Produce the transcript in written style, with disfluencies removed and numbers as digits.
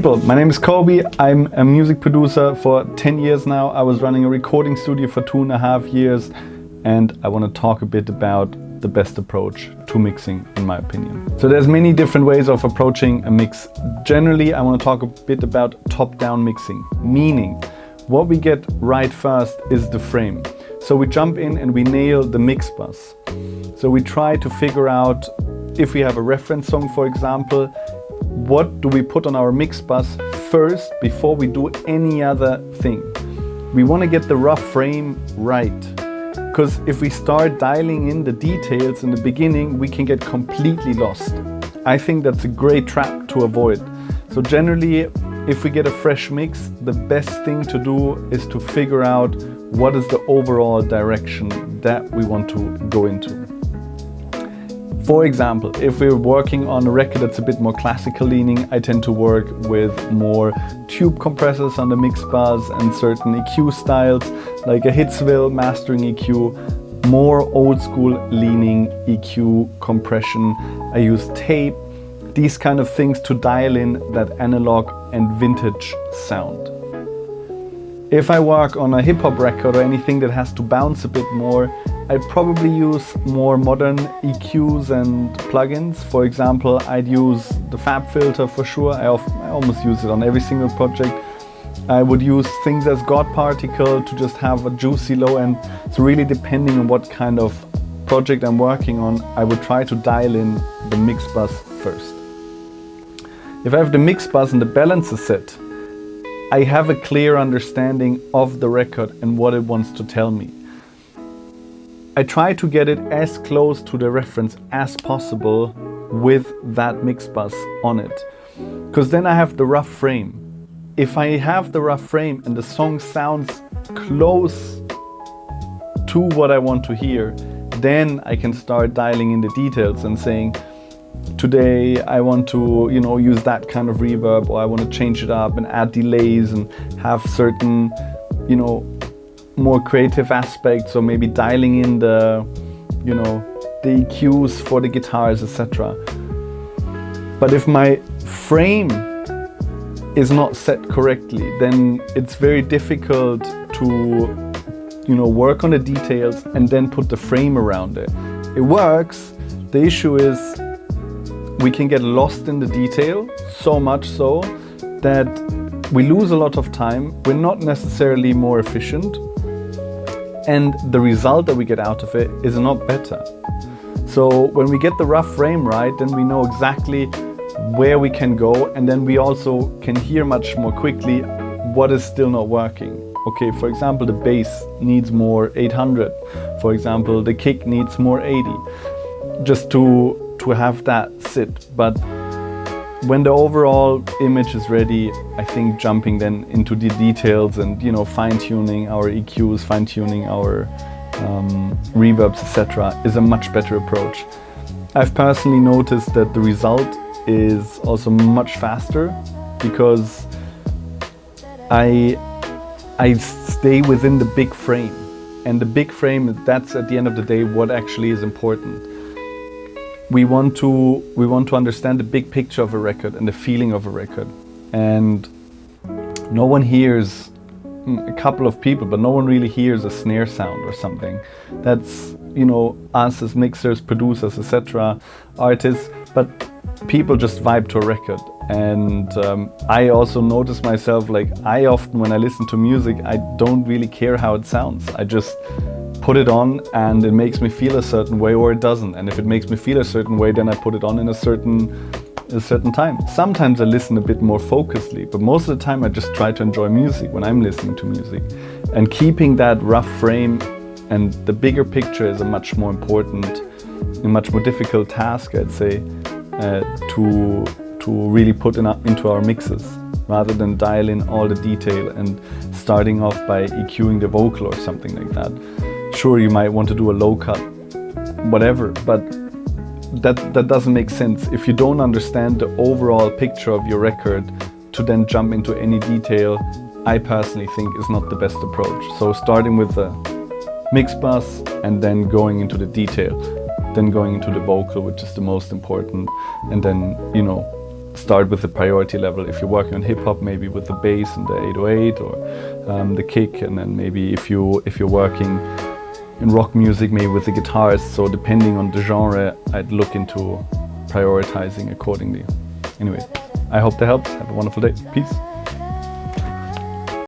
My name is Kobe. I'm a music producer for 10 years now. I was running a recording studio for 2.5 years, and I want to talk a bit about the best approach to mixing, in my opinion. So there's many different ways of approaching a mix. Generally, I want to talk a bit about top-down mixing, meaning what we get right first is the frame. So we jump in and we nail the mix bus. So we try to figure out, if we have a reference song, for example, what do we put on our mix bus first before we do any other thing? We want to get the rough frame right, because if we start dialing in the details in the beginning, we can get completely lost. I think that's a great trap to avoid. So generally, if we get a fresh mix, the best thing to do is to figure out what is the overall direction that we want to go into. For example, if we're working on a record that's a bit more classical leaning, I tend to work with more tube compressors on the mix bus and certain EQ styles, like a Hitsville mastering EQ, more old school leaning EQ compression. I use tape, these kind of things to dial in that analog and vintage sound. If I work on a hip hop record or anything that has to bounce a bit more, I'd probably use more modern EQs and plugins. For example, I'd use the Fab filter for sure. I almost use it on every single project. I would use things as God Particle to just have a juicy low end. So really depending on what kind of project I'm working on, I would try to dial in the mix bus first. If I have the mix bus and the balancer set, I have a clear understanding of the record and what it wants to tell me. I try to get it as close to the reference as possible with that mix bus on it, because then I have the rough frame. If I have the rough frame and the song sounds close to what I want to hear, then I can start dialing in the details and saying, today I want to, use that kind of reverb, or I want to change it up and add delays and have certain, more creative aspects, or maybe dialing in the EQs for the guitars, etc. But if my frame is not set correctly, then it's very difficult to work on the details and then put the frame around it. It works. The issue is we can get lost in the detail, so much so that we lose a lot of time. We're not necessarily more efficient, and the result that we get out of it is not better. So when we get the rough frame right, then we know exactly where we can go, and then we also can hear much more quickly what is still not working. Okay, for example, the bass needs more 800. For example, the kick needs more 80. Just to have that sit. But when the overall image is ready, I think jumping then into the details and fine-tuning our EQs, fine-tuning our reverbs, etc. is a much better approach. I've personally noticed that the result is also much faster, because I stay within the big frame, and the big frame, that's at the end of the day what actually is important. We want to understand the big picture of a record and the feeling of a record. And no one hears, a couple of people, but no one really hears a snare sound or something. That's, us as mixers, producers, etc., artists, but people just vibe to a record. And I also notice myself, I often, when I listen to music, I don't really care how it sounds. I just put it on and it makes me feel a certain way, or it doesn't. And if it makes me feel a certain way, then I put it on in a certain time. Sometimes I listen a bit more focusedly, but most of the time I just try to enjoy music when I'm listening to music. And keeping that rough frame and the bigger picture is a much more important, a much more difficult task, I'd say, to really put into our mixes, rather than dial in all the detail and starting off by EQing the vocal or something like that. Sure, you might want to do a low cut, whatever, but that doesn't make sense if you don't understand the overall picture of your record. To then jump into any detail, I personally think is not the best approach. So starting with the mix bus and then going into the detail, then going into the vocal, which is the most important, and then start with the priority level. If you're working on hip hop, maybe with the bass and the 808 or the kick, and then maybe if you're working in rock music, maybe with the guitars. So depending on the genre, I'd look into prioritizing accordingly. Anyway, I hope that helps. Have a wonderful day. Peace.